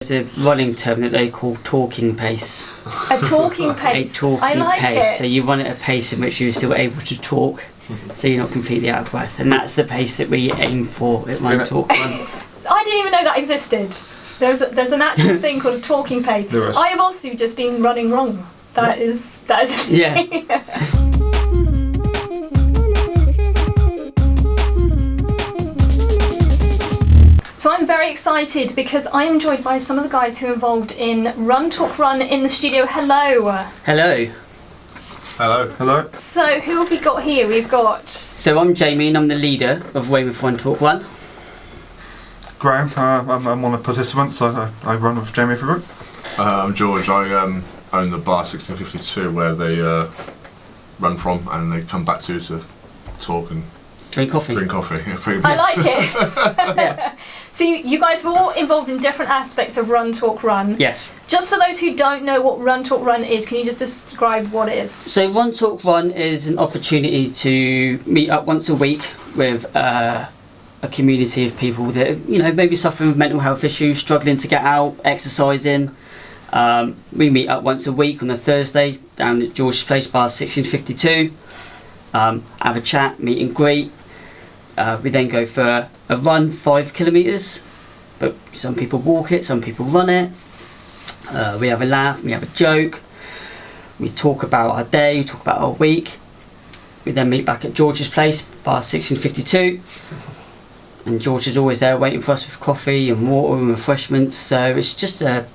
There's a running term that they call talking pace. A talking pace. A talking I like pace. it. So you run at a pace in which you're still able to talk, so you're not completely out of breath. And that's the pace that we aim for at Run Talk Run. I didn't even know that existed. There's an actual thing called a talking pace. I have also just been running wrong. That is Yeah. So I'm very excited because I am joined by some of the guys who are involved in Run Talk Run in the studio. Hello. Hello. Hello. Hello. So who have we got here? We've got... So I'm Jamie and I'm the leader of Weymouth Run Talk Run. Graham, I'm one of the participants. I run with Jamie for group. I'm George. I own the bar 1652 where they run from, and they come back to talk and drink coffee. Yeah, pretty I much. like it. Yeah. So you guys are all involved in different aspects of Run Talk Run. Yes. Just for those who don't know what Run Talk Run is, can you just describe what it is? So Run Talk Run is an opportunity to meet up once a week with a community of people that, you know, maybe suffering with mental health issues, struggling to get out, exercising. We meet up once a week on a Thursday down at George's Place, bar 1652. Have a chat, meet and greet. We then go for a run, 5 kilometres, but some people walk it, some people run it. We have a laugh, we have a joke, we talk about our day, we talk about our week. We then meet back at George's Place, bar 1652, and George is always there waiting for us with coffee and water and refreshments, so it's just a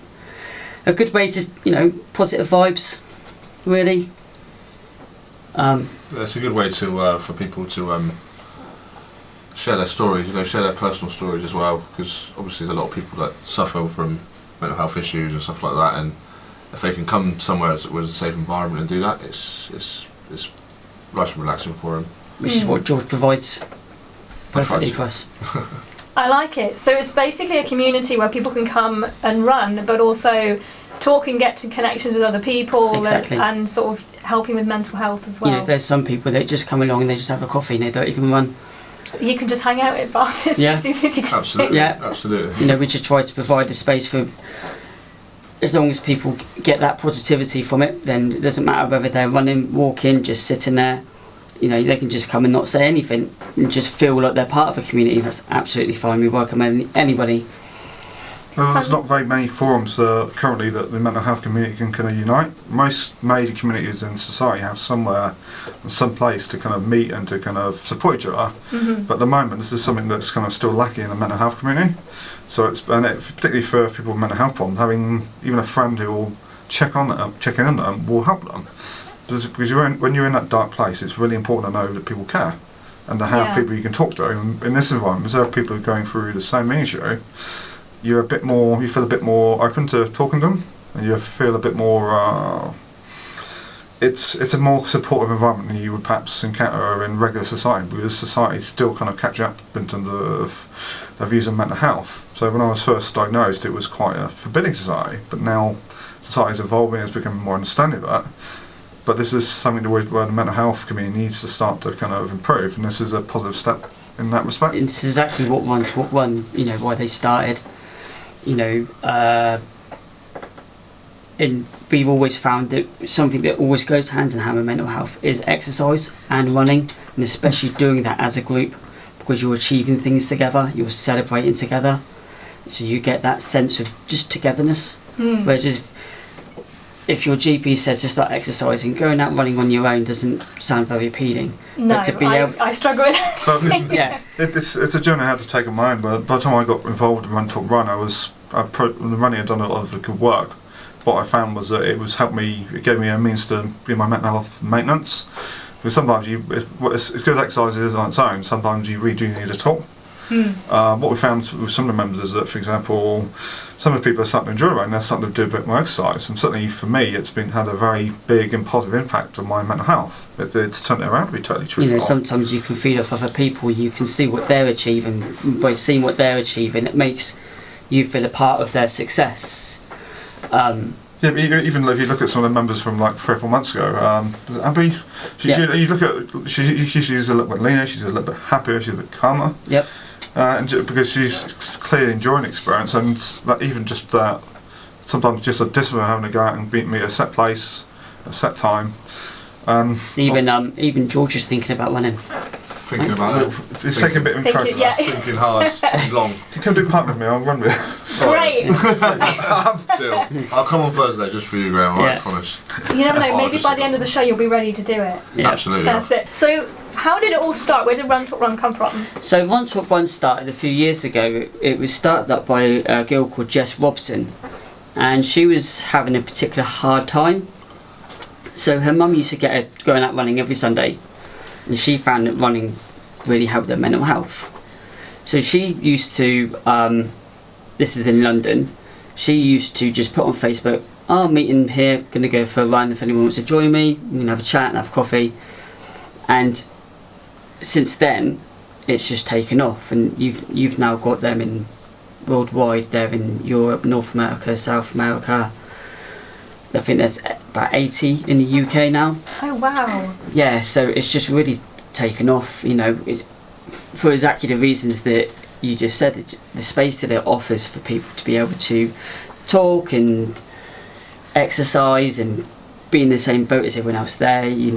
good way to, you know, positive vibes, really. It's a good way to for people to share their stories, you know, share their personal stories as well, because obviously there's a lot of people that suffer from mental health issues and stuff like that, and if they can come somewhere with a safe environment and do that, it's nice and relaxing for them. Which is what George provides perfectly for us. I like it. So it's basically a community where people can come and run, but also talk and get to connections with other people. Exactly. and sort of helping with mental health as well. You know, there's some people that just come along and they just have a coffee and they don't even run. You can just hang out at bar 1652. Absolutely. Yeah. Absolutely. You know, we just try to provide a space for, as long as people get that positivity from it, then it doesn't matter whether they're running, walking, just sitting there. You know, they can just come and not say anything and just feel like they're part of a community. That's absolutely fine. We welcome anybody. Well, there's not very many forums currently that the mental health community can kind of unite. Most major communities in society have somewhere, some place to kind of meet and to kind of support each other. Mm-hmm. But at the moment, this is something that's kind of still lacking in the mental health community. So particularly for people with mental health problems, having even a friend who will check in on them will help them. Because when you're in that dark place, it's really important to know that people care and to have people you can talk to. And in this environment, there are people who are going through the same issue. You feel a bit more open to talking to them, and you feel a bit more. It's a more supportive environment than you would perhaps encounter in regular society, because society still kind of catch up in terms of their views on mental health. So when I was first diagnosed, it was quite a forbidding society, but now society is evolving, it's becoming more understanding of that. But this is something where the mental health community needs to start to kind of improve, and this is a positive step in that respect. It's exactly what Run Talk Run, you know, why they started. You know, and we've always found that something that always goes hand in hand with mental health is exercise and running, and especially doing that as a group, because you're achieving things together, you're celebrating together, so you get that sense of just togetherness. Whereas if your GP says to start exercising, going out running on your own doesn't sound very appealing. No, but to be I struggle with that. Yeah. It's a journey I had to take on my own, but by the time I got involved in Run Talk Run, the running had done a lot of good work. What I found was that it gave me a means to be my mental health maintenance. Because sometimes as good as exercise is on its own, sometimes you really do need a talk. What we found with some of the members is that, for example, some of the people are starting to enjoy running, they're starting to do a bit more exercise, and certainly for me it's had a very big and positive impact on my mental health. It's turned it around to be totally truthful. You know, sometimes you can feed off other people, you can see what they're achieving. By seeing what they're achieving, it makes you feel a part of their success. Yeah, but even if you look at some of the members from like 3 or 4 months ago, Abby, you look at she's a little bit leaner, she's a little bit happier, she's a bit calmer. Yep. because she's clearly enjoying the experience, and that even just that, sometimes just a discipline of having to go out and meet at a set place, a set time. Even George is thinking about running. Thinking about it. It's taking a bit of encouragement. Yeah. Thinking hard and long. You can do part with me, I'll run with you. Great. Deal. I'll come on Thursday just for you, Graham, I promise. You never know, Oh, maybe just by the end of the show you'll be ready to do it. Yeah. Absolutely. That's it. So, how did it all start? Where did Run Talk Run come from? So Run Talk Run started a few years ago. It was started up by a girl called Jess Robson, and she was having a particular hard time. So her mum used to get her going out running every Sunday, and she found that running really helped her mental health. So she used to, this is in London, she used to just put on Facebook, "Oh, meeting here, gonna go for a run, if anyone wants to join me, we can have a chat and have coffee." And since then, it's just taken off, and you've now got them in worldwide. They're in Europe, North America, South America. I think there's about 80 in the UK now. Oh, wow. Yeah, so it's just really taken off, for exactly the reasons that you just said. The space that it offers for people to be able to talk and exercise and be in the same boat as everyone else there. You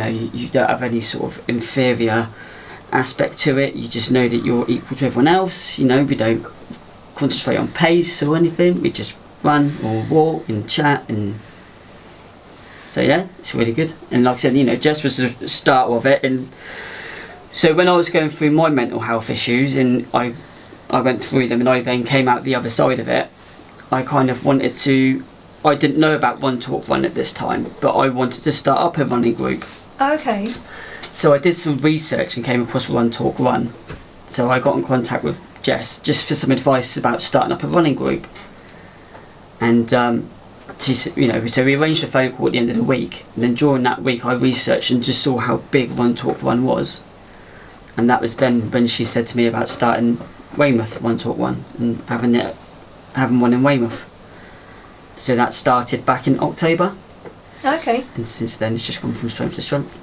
don't have any sort of inferior aspect to it. You just know that you're equal to everyone else. We don't concentrate on pace or anything. We just run or walk and chat, and so yeah, it's really good. And like I said, Jess was the start of it. And so when I was going through my mental health issues, and I went through them, and I then came out the other side of it, I kind of wanted to, I didn't know about Run Talk Run at this time, but I wanted to start up a running group. Okay. So I did some research and came across Run Talk Run. So I got in contact with Jess just for some advice about starting up a running group. And she said, so we arranged a phone call at the end of the week, and then during that week I researched and just saw how big Run Talk Run was. And that was then when she said to me about starting Weymouth Run Talk Run and having one in Weymouth. So that started back in October. Okay. And since then it's just gone from strength to strength.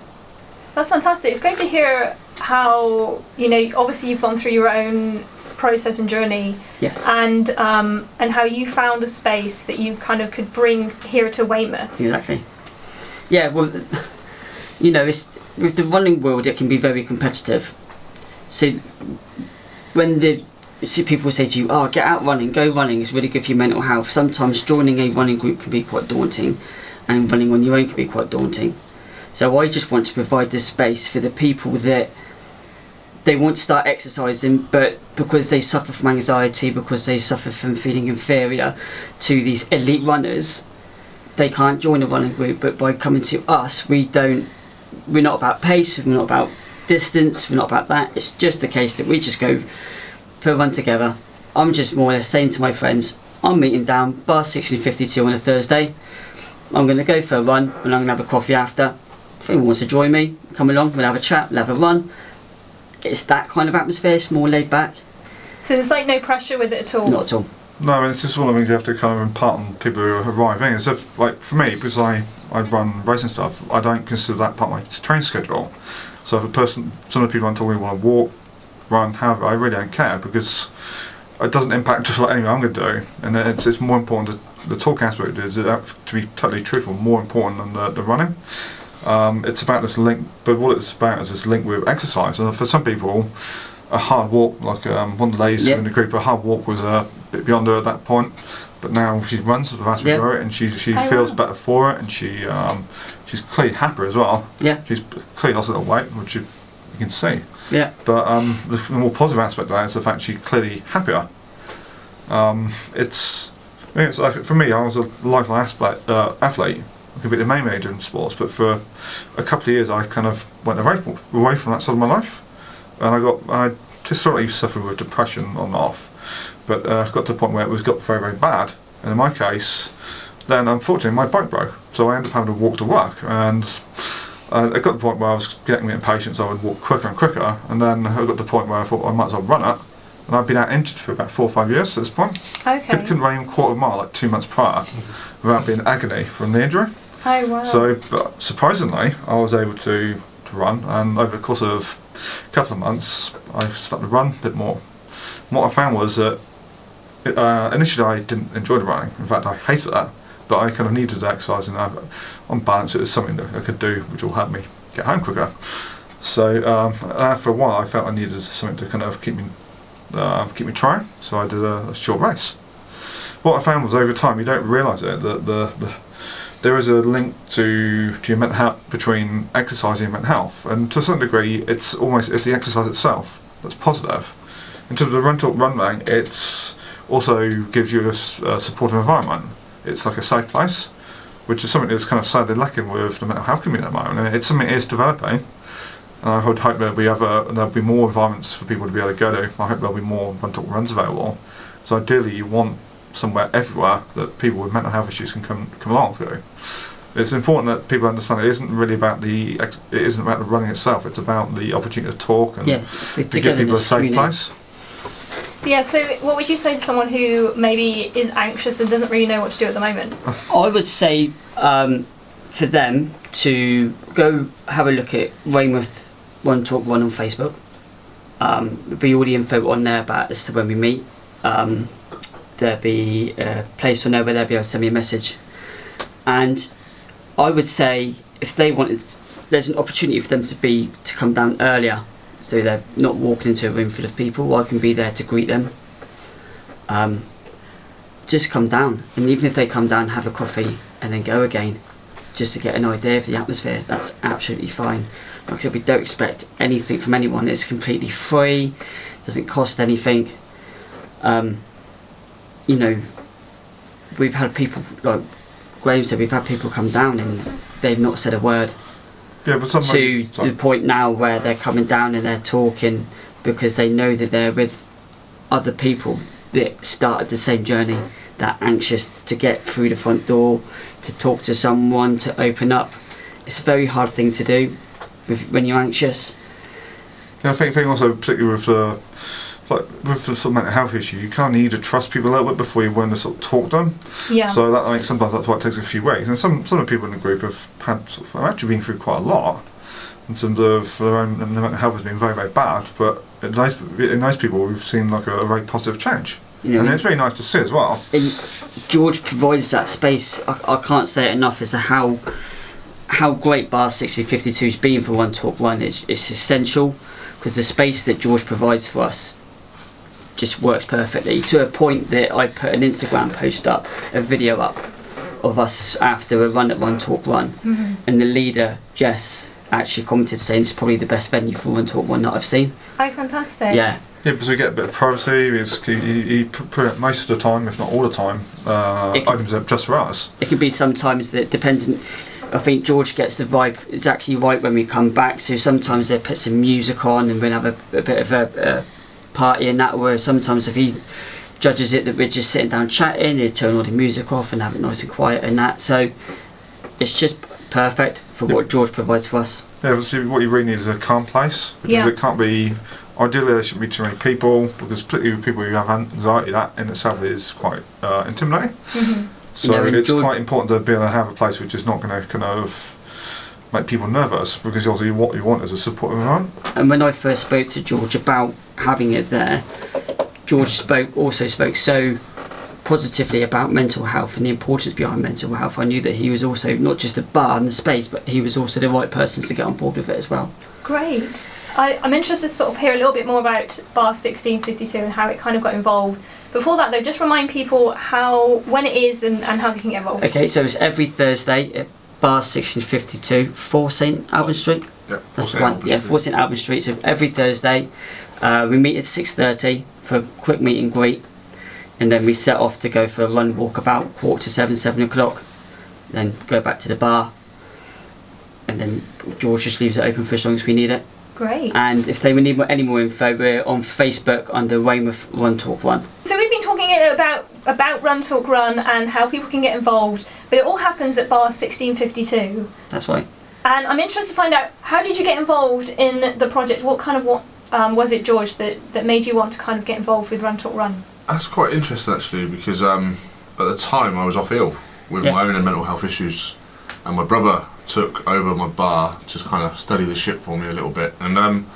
That's fantastic. It's great to hear how, obviously you've gone through your own process and journey. Yes. And how you found a space that you kind of could bring here to Weymouth. Exactly. Yeah, well, it's, with the running world it can be very competitive. So when people say to you, "Oh, get out running, go running, it's really good for your mental health," sometimes joining a running group can be quite daunting, and running on your own can be quite daunting. So I just want to provide this space for the people that they want to start exercising, but because they suffer from anxiety, because they suffer from feeling inferior to these elite runners, they can't join a running group. But by coming to us, we're not about pace, we're not about distance, we're not about that. It's just the case that we just go for a run together. I'm just more or less saying to my friends, I'm meeting down bar 1652 on a Thursday. I'm going to go for a run, and I'm going to have a coffee after. If anyone wants to join me, come along, we'll have a chat, we'll have a run. It's that kind of atmosphere, it's more laid back. So there's no pressure with it at all? Not at all. No, it's just one of the things you have to kind of impart on people who arrive in. So, for me, because I run racing stuff, I don't consider that part of my training schedule. So if some of the people I'm talking want to walk, run, however, I really don't care, because it doesn't impact just like anything I'm going to do. And it's more important, the talk aspect is, to be totally truthful, more important than the running. It's about this link, but what it's about is this link with exercise. And for some people, a hard walk, like one of the ladies in the group, a hard walk was a bit beyond her at that point. But now she runs the vast majority, and she feels better for it, and she's clearly happier as well. Yeah. She's clearly lost a little weight, which you can see. Yeah. But the more positive aspect of that is the fact she's clearly happier. It's like, for me, I was a lifelong athlete. I could be the main major in sports, but for a couple of years I kind of went away from that side of my life, and I historically suffered with depression on and off, but got to the point where it got very, very bad. And in my case, then unfortunately my bike broke, so I ended up having to walk to work, and it got to the point where I was getting impatient, so I would walk quicker and quicker, and then I got to the point where I thought I might as well run it. And I've been out injured for about 4 or 5 years at this point. Okay. Couldn't run even a quarter of a mile like 2 months prior without being in agony from the injury. Oh, wow. So, but surprisingly, I was able to run, and over the course of a couple of months, I started to run a bit more. What I found was that initially I didn't enjoy the running. In fact, I hated that. But I kind of needed the exercise, and on balance, it was something that I could do, which will help me get home quicker. So for a while, I felt I needed something to kind of keep me trying. So I did a short race. What I found was over time, you don't realise it, that there is a link to your mental health, between exercising and mental health, and to some degree, it's the exercise itself that's positive. In terms of the Run Talk Run Run, it's also gives you a supportive environment. It's like a safe place, which is something that's kind of sadly lacking with the mental health community at the moment. And it's something that is developing. And I would hope that there'll be more environments for people to be able to go to. I hope there'll be more Run Talk Runs available. So ideally, you want somewhere everywhere that people with mental health issues can come along to. It's important that people understand it isn't really about the running itself. It's about the opportunity to talk and to give people a safe place. Yeah, so what would you say to someone who maybe is anxious and doesn't really know what to do at the moment? I would say for them to go have a look at Weymouth Run Talk Run on Facebook. There'll be all the info on there about as to when we meet. There'll be a place on there where they'll be able to send me a message. And I would say if they wanted, there's an opportunity for them to come down earlier. So they're not walking into a room full of people. I can be there to greet them. Just come down, and even if they come down, have a coffee, and then go again, just to get an idea of the atmosphere. That's absolutely fine. Like I said, we don't expect anything from anyone. It's completely free. Doesn't cost anything. We've had people, like Graham said, we've had people come down and they've not said a word. Yeah, but to the point now where they're coming down and they're talking because they know that they're with other people that started the same journey, that are anxious to get through the front door, to talk to someone, to open up. It's a very hard thing to do when you're anxious. Yeah, I think also particularly with the sort of mental health issue, you kind of need to trust people a little bit before you want to sort of talk to them. Yeah. So that, I think sometimes that's why it takes a few weeks. And some of the people in the group have actually been through quite a lot in terms of their own mental health has been very, very bad. But in those people, we've seen like a very positive change. And it's very nice to see as well. And George provides that space. I can't say it enough as to how great Bar 1652 has been for Run Talk Run. It's essential because the space that George provides for us just works perfectly, to a point that I put an Instagram post up, a video up of us after a run at Run Talk Run, and the leader Jess actually commented saying it's probably the best venue for Run Talk Run that I've seen. Oh, fantastic. Yeah, because we get a bit of privacy. He most of the time, if not all the time, opens up just for us. It can be sometimes that dependent. I think George gets the vibe exactly right when we come back, so sometimes they put some music on and we'll have a bit of a party and that, where sometimes if he judges it that we're just sitting down chatting, he'll turn all the music off and have it nice and quiet and that. So it's just perfect for what George provides for us. Yeah, obviously what you really need is a calm place. It can't be, ideally there shouldn't be too many people, because particularly with people who have anxiety, that in itself is quite intimidating. So it's quite important to be able to have a place which is not going to kind of make people nervous, because obviously what you want is a supportive environment. And when I first spoke to George about having it there, George also spoke so positively about mental health and the importance behind mental health. I knew that he was also not just the bar and the space, but he was also the right person to get on board with it as well. Great. I'm interested to sort of hear a little bit more about Bar 1652 and how it kind of got involved. Before that though, just remind people when it is and how they can get involved. Okay, so it's every Thursday at Bar 1652, 4 St Albans Street. Yeah, that's the one. Yeah, 4 St Albans Street. So every Thursday, we meet at 6:30 for a quick meet and greet, and then we set off to go for a run walk about 6:45, 7 o'clock. Then go back to the bar, and then George just leaves it open for as long as we need it. Great. And if they need any more info, we're on Facebook under Weymouth Run Talk Run. So we've been talking about Run Talk Run and how people can get involved, but it all happens at Bar 1652. That's right. And I'm interested to find out, how did you get involved in the project? What was it, George, that made you want to kind of get involved with Run Talk Run? That's quite interesting actually, because at the time I was off ill with my own mental health issues, and my brother took over my bar to kind of steady the ship for me a little bit, and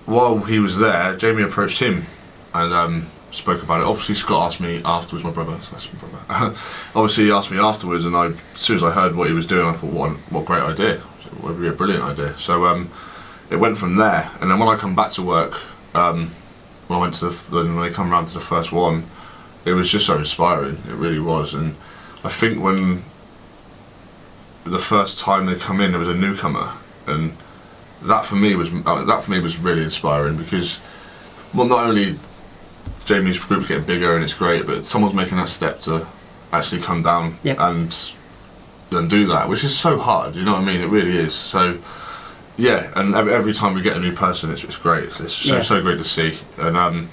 while he was there, Jamie approached him and spoke about it. Obviously, Scott asked me afterwards. My brother, so that's my brother. Obviously, he asked me afterwards, and as soon as I heard what he was doing, I thought, what great idea! It would be a brilliant idea. So it went from there. And then when I come back to work, when I went to when I come around to the first one, it was just so inspiring. It really was. And I think when the first time they come in, there was a newcomer, and that for me was really inspiring, because, well, not only Jamie's group's getting bigger and it's great, but someone's making that step to actually come down and do that, which is so hard. You know what I mean? It really is. So yeah, and every time we get a new person, it's great. It's so great to see. And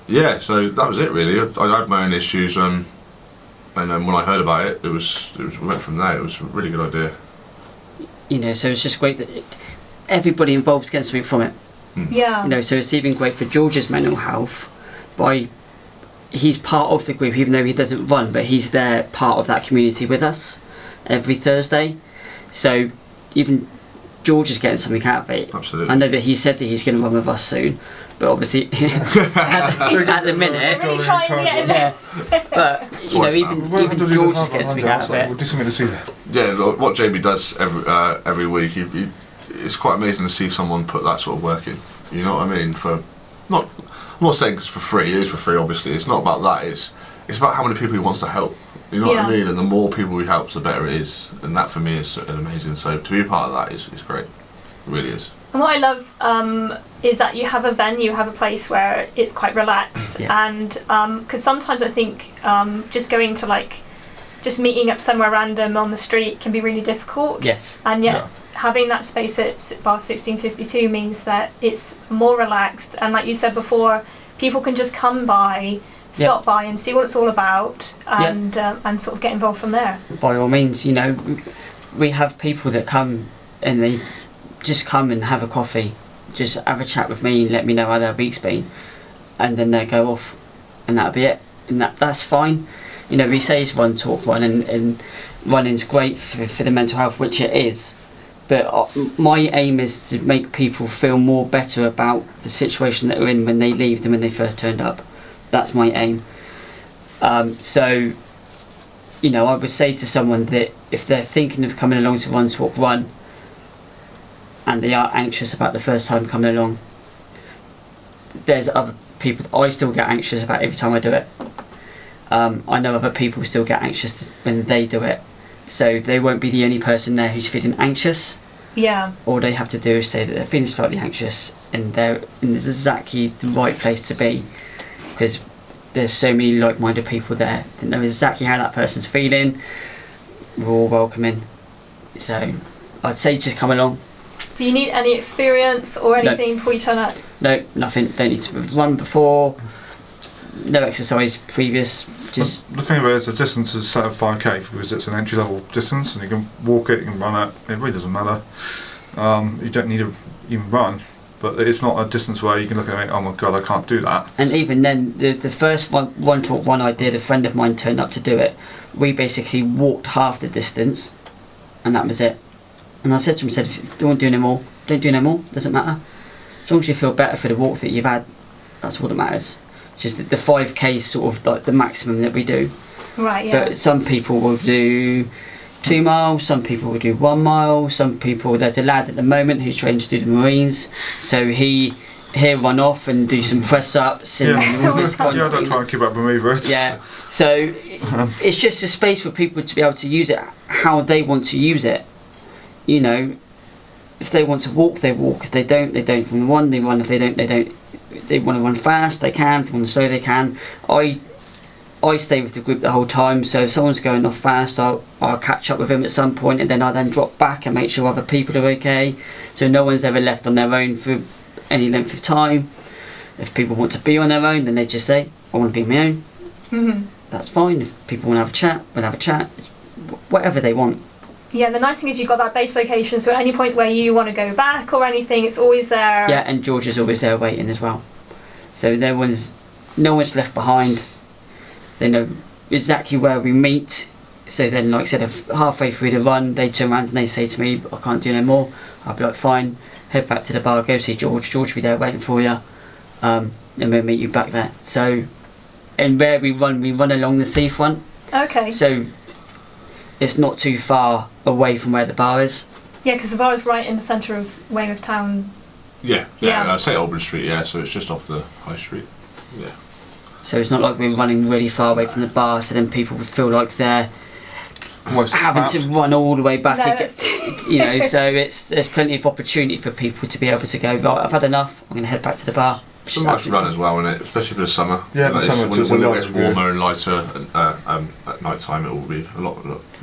yeah, so that was it really. I had my own issues, and then when I heard about it, we went from there. It was a really good idea. You know, so it's just great that everybody involved gets something from it. Yeah. You know, so it's even great for George's mental health. He's part of the group, even though he doesn't run, but he's there, part of that community with us every Thursday. So even George is getting something out of it. Absolutely. I know that he said that he's going to run with us soon, but obviously at the minute. We're really trying to get in there. But you know, even George is getting something out of it. We'll do something to see that. Yeah, what Jamie does every week, it's quite amazing to see someone put that sort of work in. You know what I mean? I'm not saying it's for free. It is for free, obviously. It's not about that. It's about how many people he wants to help. You know what I mean? And the more people he helps, the better it is. And that for me is amazing. So to be a part of that is great. It really is. And what I love is that you have a venue, you have a place where it's quite relaxed. And because sometimes I think just going to just meeting up somewhere random on the street can be really difficult. Yes. And yet having that space at Bar 1652 means that it's more relaxed, and like you said before, people can just come by, stop by and see what it's all about, and sort of get involved from there. By all means, you know, we have people that come and they just come and have a coffee, just have a chat with me and let me know how their week's been, and then they go off, and that'll be it. And that's fine. You know, we say it's Run Talk Run, and running's great for the mental health, which it is. But my aim is to make people feel more better about the situation that they're in when they leave than when they first turned up. That's my aim. So, you know, I would say to someone that if they're thinking of coming along to Run Talk Run and they are anxious about the first time coming along, there's other people I still get anxious about every time I do it. I know other people still get anxious when they do it. So they won't be the only person there who's feeling anxious. Yeah. All they have to do is say that they're feeling slightly anxious, and they're in exactly the right place to be, because there's so many like-minded people there that know exactly how that person's feeling. We're all welcoming. So I'd say just come along. Do you need any experience or anything before you turn up? No, nothing. Don't need to run before. No exercise previous. Just the thing about it is the distance is set at 5k because it's an entry level distance, and you can walk it, you can run it. It really doesn't matter. You don't need to even run, but it's not a distance where you can look at it and think, oh my god, I can't do that. And even then, the first Run Talk Run I did, a friend of mine turned up to do it. We basically walked half the distance, and that was it. And I said to him, if you don't do no more, don't do no more. Doesn't matter. As long as you feel better for the walk that you've had, that's all that matters. Just the 5k is sort of like the maximum that we do. Right, yeah. But some people will do 2 miles, some people will do 1 mile, some people, there's a lad at the moment who's trained to do the Marines, so he'll run off and do some press ups and all this kind of thing. I don't try and keep up with me, but so it's just a space for people to be able to use it how they want to use it. You know, if they want to walk, they walk. If they don't, they don't. From the one, they run. If they don't, they don't. If they want to run fast, they can. If they want to slow, they can. I stay with the group the whole time, so if someone's going off fast, I'll catch up with them at some point, and then I then drop back and make sure other people are okay, so no one's ever left on their own for any length of time. If people want to be on their own, then they just say, I want to be on my own. Mm-hmm. That's fine. If people want to have a chat, we'll have a chat. Whatever they want. Yeah, the nice thing is you've got that base location, so at any point where you want to go back or anything, it's always there. Yeah, and George is always there waiting as well. So no one's left behind. They know exactly where we meet. So then, like I said, if halfway through the run, they turn around and they say to me, I can't do no more. I'll be like, fine. head back to the bar, go see George. George will be there waiting for you, and we'll meet you back there. So, and where we run along the seafront. Okay. So it's not too far away from where the bar is. Yeah, because the bar is right in the centre of Weymouth town. Yeah. Yeah. I'd say Alban Street. Yeah, so it's just off the high street. Yeah. So it's not like we're running really far away from the bar, so then people would feel like they're having to run all the way back again. So there's plenty of opportunity for people to be able to go, right, I've had enough, I'm going to head back to the bar. It's a nice run as well, isn't it? Especially for the summer. Yeah, the summer when it gets warmer and lighter, at night time it will be a lot.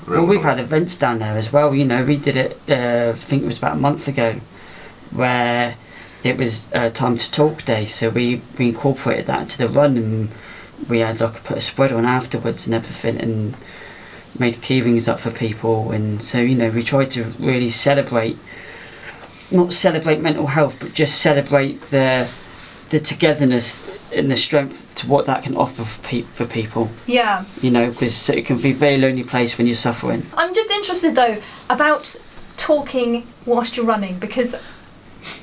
Well, we've had events down there as well. We did it. I think it was about a month ago, where it was time to talk day. So we incorporated that into the run, and we had put a spread on afterwards and everything, and made key rings up for people. And so we tried to really not celebrate mental health, but just celebrate the togetherness and the strength to what that can offer for people. Yeah. Because it can be a very lonely place when you're suffering. I'm just interested though about talking whilst you're running, because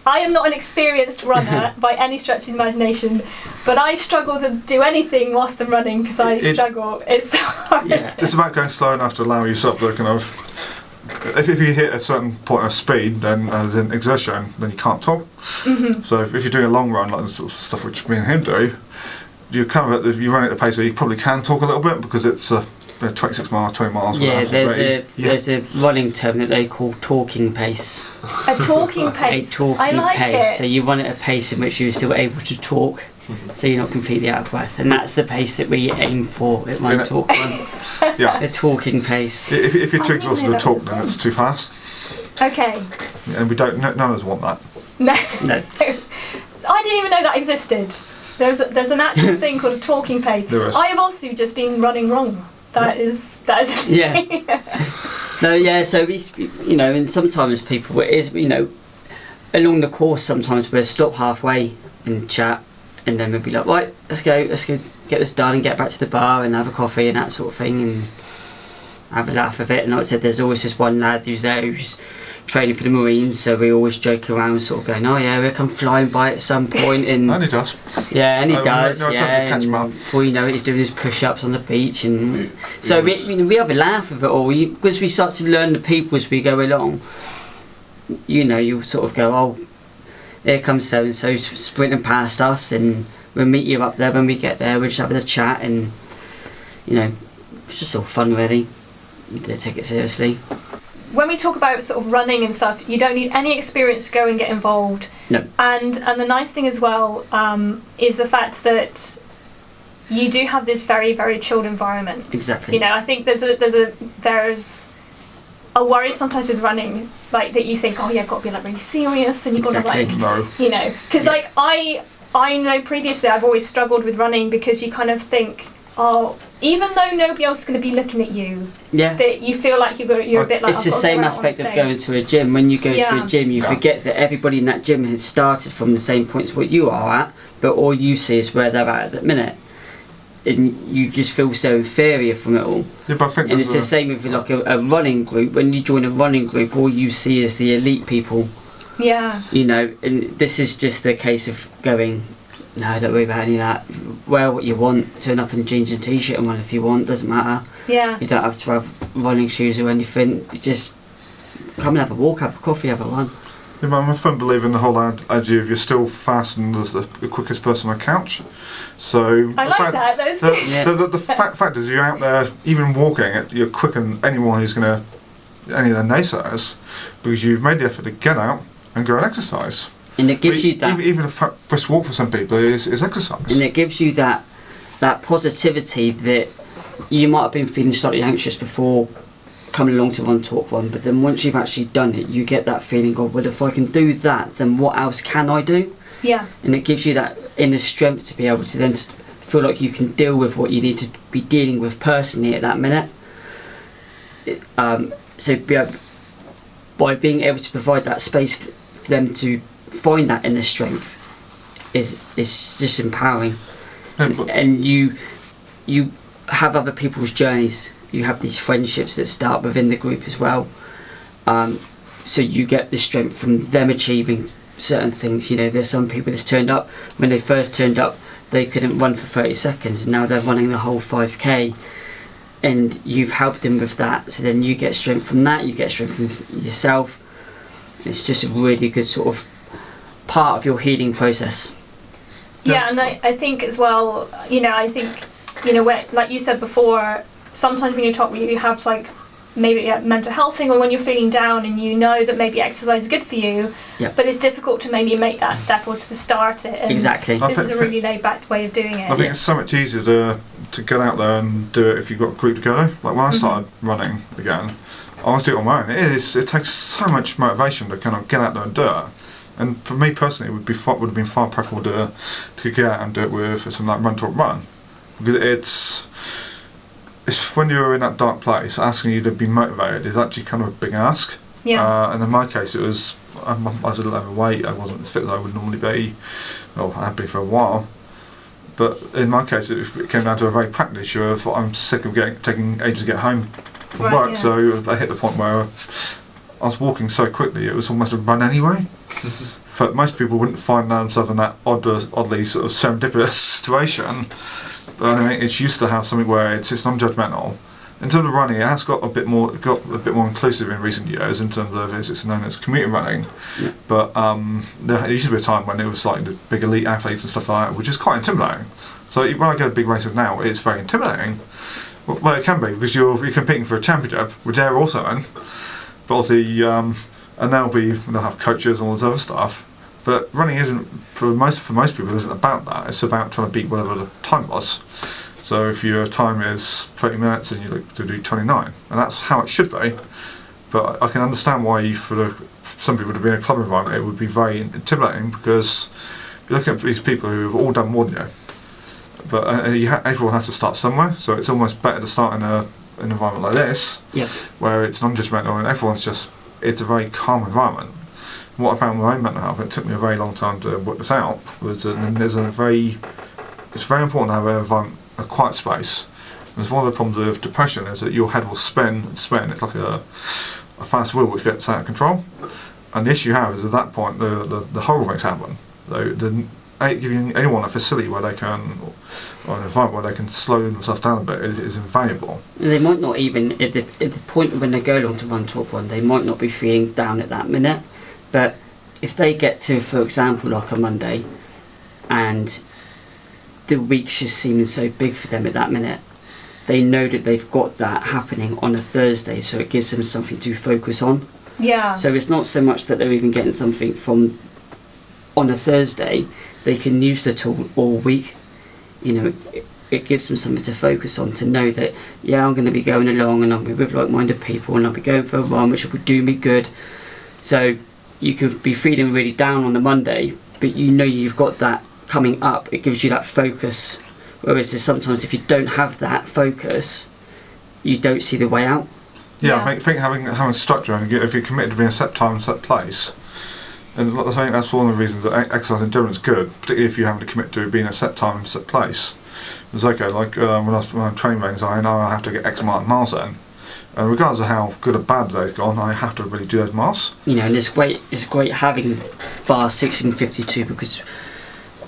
I am not an experienced runner by any stretch of the imagination, but I struggle to do anything whilst I'm running because I struggle. It's so hard. Yeah. It's about going slow enough to allow yourself to kind of. If you hit a certain point of speed, then as in exertion, then you can't talk. Mm-hmm. So if you're doing a long run, like the sort of stuff which me and him do, you run at a pace where you probably can talk a little bit because it's 26 miles, 20 miles. Yeah, there's a running term that they call talking pace. A talking pace. A talking I like pace. it. So you run at a pace in which you're still able to talk, so you're not completely out of breath, and that's the pace that we aim for at Run Talk Run. Yeah. The talking pace. If you're too I didn't exhausted know to that talk, was a then it's too fast, Okay. and we don't. None of us want that. No. No. I didn't even know that existed. There's an actual thing called a talking pace. There is. I have also just been running wrong. That is. Yeah. No, yeah. So we, and sometimes people, it is, along the course. Sometimes we'll stop halfway and chat, and then we'll be like, right, let's go get this done and get back to the bar and have a coffee and that sort of thing and have a laugh of it. And like I said, there's always this one lad who's there who's training for the Marines, so we always joke around, sort of going, oh yeah, we'll come flying by at some point. And And he does. yeah, and he does. no, Yeah, catch him up. and before you know it, he's doing his push-ups on the beach, and so we have a laugh of it all because we start to learn the people as we go along. You'll sort of go, oh, here comes so and so sprinting past us, and we'll meet you up there when we get there. We're just having a chat, and it's just all fun, really. We don't take it seriously. When we talk about sort of running and stuff, you don't need any experience to go and get involved. No. And the nice thing as well is the fact that you do have this very, very chilled environment. Exactly. I think there's a worry sometimes with running, like that you think, oh yeah, I've got to be really serious, and you've got to No. because I know previously I've always struggled with running because you kind of think, oh, even though nobody else is going to be looking at you, that you feel like you're a bit like. It's the same aspect of going to a gym. When you go to a gym, you forget that everybody in that gym has started from the same point as what you are at, but all you see is where they're at that minute, and you just feel so inferior from it all. Yeah, but I think and it's the same with a running group. When you join a running group, all you see is the elite people. Yeah. And this is just the case of going, no, don't worry about any of that. Wear what you want, turn up in jeans and t-shirt and run if you want, doesn't matter. Yeah. You don't have to have running shoes or anything. You just come and have a walk, have a coffee, have a run. Yeah, but I'm a firm believer in the whole idea of you're still fastened as the quickest person on a couch. So I like that. That's the fact is you're out there, even walking, you're quicker than anyone who's going to, any of the naysayers, because you've made the effort to get out and go and exercise. And it gives you that. Even a brisk walk for some people is exercise. And it gives you that positivity that you might have been feeling slightly anxious before coming along to Run Talk Run, but then once you've actually done it, you get that feeling of, well, if I can do that, then what else can I do? Yeah. And it gives you that inner strength to be able to then feel like you can deal with what you need to be dealing with personally at that minute. By being able to provide that space for them to find that inner strength is just empowering. And you have other people's journeys. You have these friendships that start within the group as well. so you get the strength from them achieving certain things. You know, there's some people that's turned up, when they first turned up, they couldn't run for 30 seconds, and now they're running the whole 5k, and you've helped them with that. So then you get strength from that, you get strength from yourself. It's just a really good sort of part of your healing process. Yeah, and I think as well, you know, where, like you said before, sometimes when you have like maybe a mental health thing, or when you're feeling down and you know that maybe exercise is good for you, but it's difficult to maybe make that step or to start it. And exactly. This is a really laid back way of doing it. I think it's so much easier to get out there and do it if you've got a group together. Like when I started running again, I was doing it on my own. It takes so much motivation to kind of get out there and do it. And for me personally, it would have been far preferable to get out and do it with something like Run Talk Run, because it's when you're in that dark place, asking you to be motivated is actually kind of a big ask. Yeah. And in my case, I was a little overweight. I wasn't as fit as I would normally be. Well, I had been for a while. But in my case, it came down to a very practical issue of I'm sick of taking ages to get home from work. Yeah. So I hit the point where I was walking so quickly, it was almost a run anyway. But most people wouldn't find themselves in that oddly sort of serendipitous situation. But I mean, it's used to have something where it's non-judgmental. In terms of running, it has got a bit more inclusive in recent years in terms of it's known as community running. Yeah. But there used to be a time when it was like the big elite athletes and stuff like that, which is quite intimidating. So when I go to big races now, it's very intimidating. Well, it can be because you're competing for a championship, which they're also in. But obviously, and they'll have coaches and all this other stuff. But running isn't for most people isn't about that. It's about trying to beat whatever the time was. So if your time is 30 minutes and you look to do 29, and that's how it should be. But I can understand why some people to be in a club environment it would be very intimidating, because you look at these people who have all done more than you. But everyone has to start somewhere, so it's almost better to start in an environment like this, where it's non-judgmental and it's a very calm environment. What I found with my own mental health, it took me a very long time to work this out, was that it's very important to have a quiet space. Because one of the problems with depression is that your head will spin. It's like a fast wheel which gets out of control. And the issue you have is at that point the horrible things happen. Giving anyone a facility where they can, or an environment where they can slow themselves down a bit is invaluable. And they might not even, at the point when they go along to Run Talk Run, they might not be feeling down at that minute. But if they get to, for example, like a Monday, and the week's just seeming so big for them at that minute, they know that they've got that happening on a Thursday, so it gives them something to focus on. Yeah. So it's not so much that they're even getting something from on a Thursday, they can use the tool all week. You know, it gives them something to focus on, to know that, I'm going to be going along and I'll be with like-minded people and I'll be going for a run, which will do me good. So you could be feeling really down on the Monday, but you know you've got that coming up. It gives you that focus. Whereas sometimes if you don't have that focus, you don't see the way out. Yeah. I think having structure, and if you're committed to being a set time, set place, and I think that's one of the reasons that exercise endurance is good, particularly if you're having to commit to being a set time, set place. It's okay, like when I'm training my anxiety, I know I have to get X amount of miles in. And regardless of how good or bad the day's gone, I have to really do those miles. You know, and it's great having bar 1652, because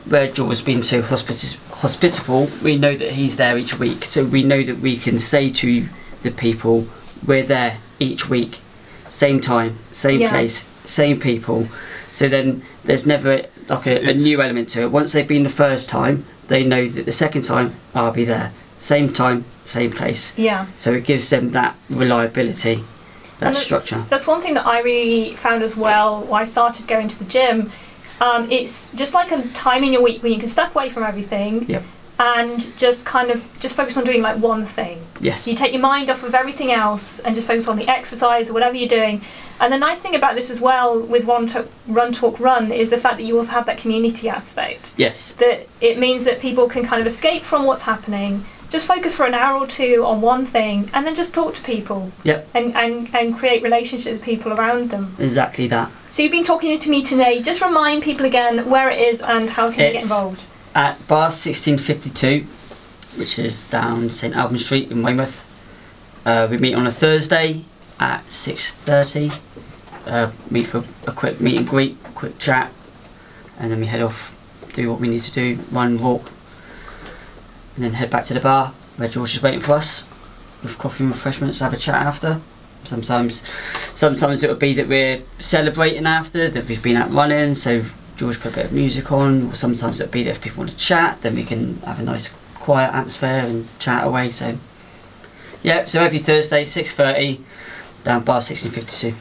where George's been so hospitable, we know that he's there each week. So we know that we can say to the people, we're there each week, same time, same place, same people. So then there's never like a new element to it. Once they've been the first time, they know that the second time I'll be there. Same time, same place. Yeah. So it gives them that reliability, that structure. That's one thing that I really found as well when I started going to the gym. It's just like a time in your week where you can step away from everything and just focus on doing like one thing. Yes. You take your mind off of everything else and just focus on the exercise or whatever you're doing. And the nice thing about this as well with Run Talk Run is the fact that you also have that community aspect. Yes. That it means that people can kind of escape from what's happening, just focus for an hour or two on one thing, and then just talk to people. Yep. And create relationships with people around them. Exactly that. So you've been talking to me today. Just remind people again where it is and how can they get involved. At bar 1652, which is down St Albans Street in Weymouth. We meet on a Thursday at 6:30. meet for a quick meet and greet, quick chat, and then we head off, do what we need to do, run, walk, and then head back to the bar where George is waiting for us with coffee and refreshments, have a chat after. Sometimes it would be that we're celebrating after, that we've been out running, so George put a bit of music on, or sometimes it would be that if people want to chat, then we can have a nice quiet atmosphere and chat away. So yeah, so every Thursday 6:30 down bar 1652.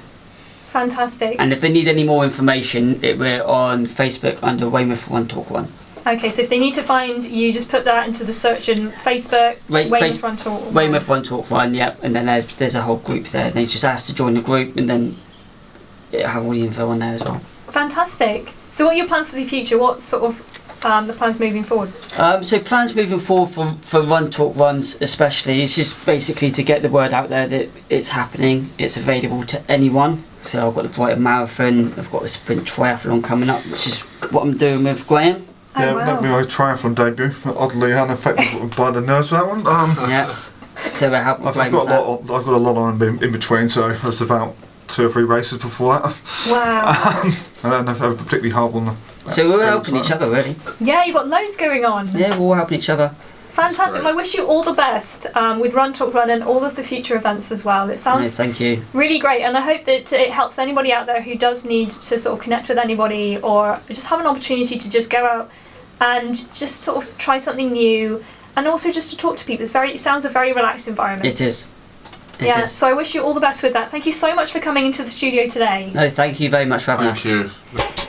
Fantastic. And if they need any more information, we're on Facebook under Weymouth Run Talk Run. Okay, so if they need to find you, just put that into the search in Facebook, Weymouth Run Talk Run. Weymouth Run Talk Run, yep. And then there's a whole group there. They just ask to join the group, and then it'll have all the info on there as well. Fantastic. So what are your plans for the future? What sort of the plans moving forward? So plans moving forward for Run Talk Runs especially, it's just basically to get the word out there that it's happening, it's available to anyone. So I've got the Brighton Marathon, I've got the Sprint Triathlon coming up, which is what I'm doing with Graham. Yeah, Oh, wow. that'd be my triathlon debut. Oddly unaffected by the nerves for that one. Yeah. So we're helping I've Graham got with that. I've got a lot on in between, so there's about 2 or 3 races before that. Wow. And then I've had a particularly hard one. So we're helping each other, really. Yeah, you've got loads going on. Yeah, we're all helping each other. Fantastic. Well, I wish you all the best with Run Talk Run and all of the future events as well. It No, sounds thank you. really great, and I hope that it helps anybody out there who does need to sort of connect with anybody or just have an opportunity to just go out and just sort of try something new, and also just to talk to people. It sounds a very relaxed environment. It is. It Yeah, is. so I wish you all the best with that. Thank you so much for coming into the studio today. No, thank you very much for having us. Thank you.